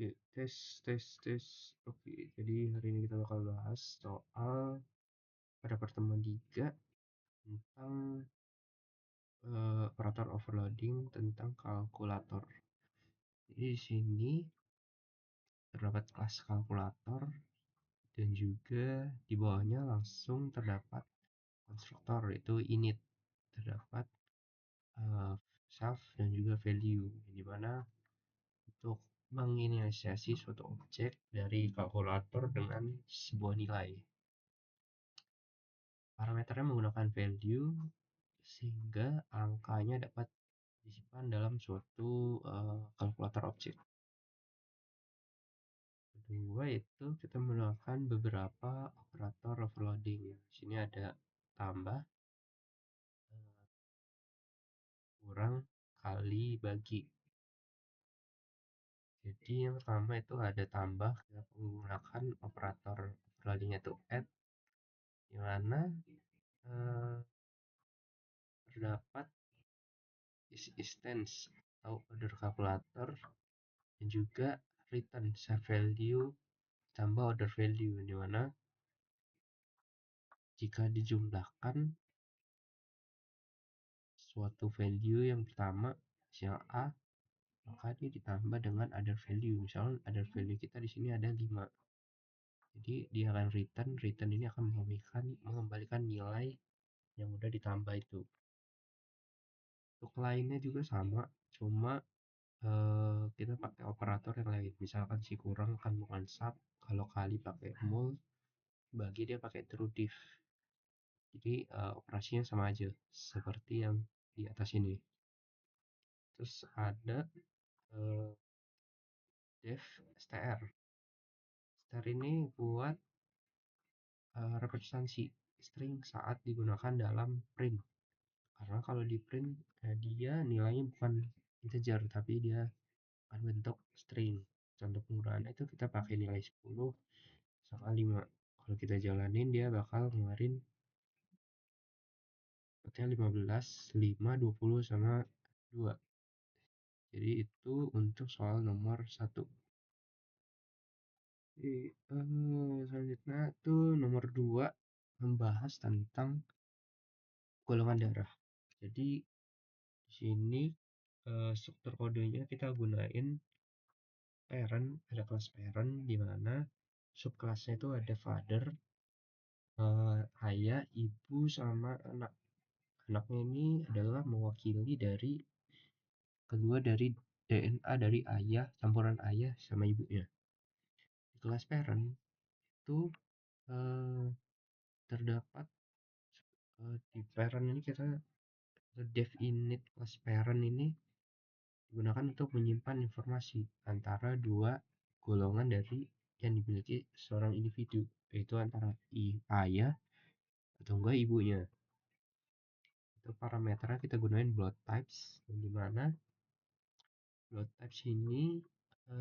Oke, tes. Oke, jadi hari ini kita bakal bahas soal pada pertemuan 3 tentang operator overloading tentang kalkulator. Jadi di sini terdapat kelas kalkulator dan juga di bawahnya langsung terdapat konstruktor yaitu init, terdapat self dan juga value, di mana untuk menginisiasi suatu objek dari kalkulator dengan sebuah nilai. Parameternya menggunakan value sehingga angkanya dapat disimpan dalam suatu kalkulator objek. Kedua itu kita menggunakan beberapa operator overloading. Di sini ada tambah, kurang, kali, bagi. Jadi yang pertama itu ada tambah, kita menggunakan operator overloading itu add, di mana terdapat instance atau order calculator dan juga return save value tambah order value, di mana jika dijumlahkan suatu value yang pertama yang A, maka dia ditambah dengan other value. Misalnya other value kita di sini ada 5. Jadi dia akan return ini akan mengembalikan nilai yang udah ditambah itu. Untuk lainnya juga sama, cuma kita pakai operator yang lain. Misalkan si kurang kan bukan sub, kalau kali pakai mul, bagi dia pakai true diff. Jadi operasinya sama aja seperti yang di atas ini. Terus ada def str. Str ini buat representasi string saat digunakan dalam print. Karena kalau di print dia nilainya bukan integer tapi dia akan bentuk string. Contoh penggunaannya itu kita pakai nilai 10 sama 5. Kalau kita jalanin dia bakal ngeluarin 15, 5, 20 sama 2. Jadi itu untuk soal nomor 1. Selanjutnya itu nomor 2 membahas tentang golongan darah. Jadi di sini struktur kodenya kita gunain parent, ada kelas parent di mana subkelasnya itu ada father, ayah, ibu sama anak. Anaknya ini adalah mewakili dari kedua dari DNA dari ayah, campuran ayah sama ibunya. Di kelas parent itu terdapat di parent ini kita def init kelas parent ini digunakan untuk menyimpan informasi antara dua golongan dari yang dimiliki seorang individu, yaitu antara ayah atau enggak ibunya. Untuk parameternya kita gunain blood types, di mana blood types ini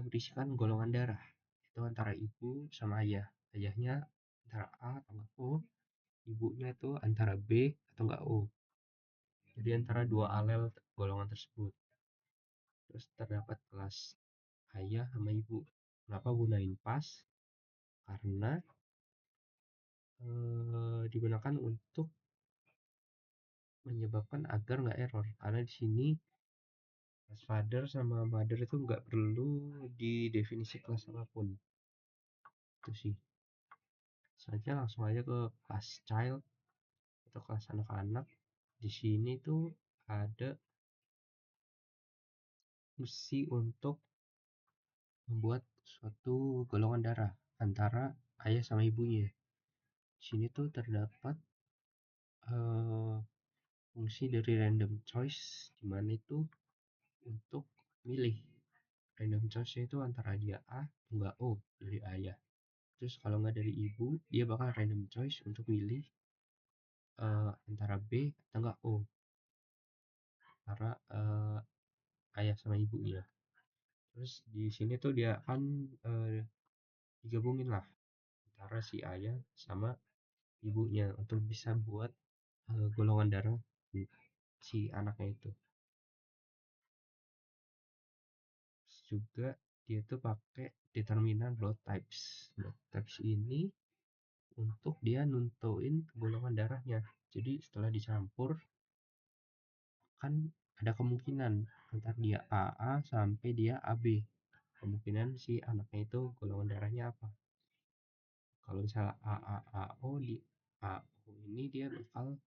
berisikan golongan darah, itu antara ibu sama ayah. Ayahnya antara A atau enggak O, ibunya itu antara B atau enggak O. Jadi antara dua alel golongan tersebut. Terus terdapat kelas ayah sama ibu. Kenapa gunain pas? Karena digunakan untuk menyebabkan agar nggak error. Karena di sini kelas father sama mother itu nggak perlu di definisi kelas apapun. Itu sih. Saja langsung aja ke kelas child atau kelas anak-anak. Di sini tuh ada fungsi untuk membuat suatu golongan darah antara ayah sama ibunya. Di sini tuh terdapat fungsi dari random choice, dimana itu untuk milih random choice itu antara dia A atau enggak O dari ayah. Terus kalau nggak dari ibu, dia bakal random choice untuk milih antara B atau enggak O, karena ayah sama ibunya. Terus di sini tuh dia akan digabungin lah antara si ayah sama ibunya untuk bisa buat golongan darah si anaknya itu. Terus juga dia tuh pakai determinan blood types. Blood types ini untuk dia nuntuin golongan darahnya. Jadi setelah dicampur kan ada kemungkinan antara dia AA sampai dia AB. Kemungkinan si anaknya itu golongan darahnya apa. Kalau misalnya AAAO, di AO ini dia bakal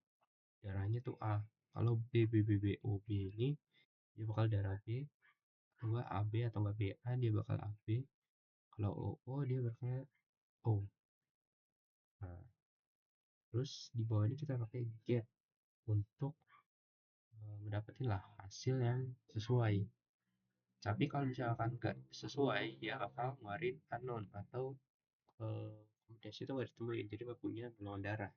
darahnya tuh A. Kalau BBBBOB ini dia bakal darah B, atau enggak AB atau enggak BA dia bakal AB. Kalau OO dia bakal O. Nah, terus di bawah ini kita pakai get untuk mendapatkan lah hasil yang sesuai. Tapi kalau misalkan nggak sesuai, dia bakal ngeluarin unknown atau kombinasi itu nggak ditemuin, jadi nggak punya golongan darah.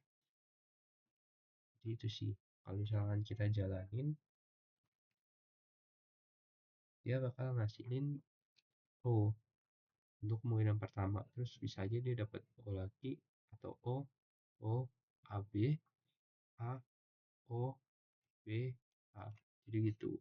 Jadi itu sih. Kalau misalkan kita jalanin, dia bakal ngasihin O untuk kemungkinan pertama. Terus bisa aja dia dapat O lagi atau O, AB, A, O, B, A. Jadi gitu.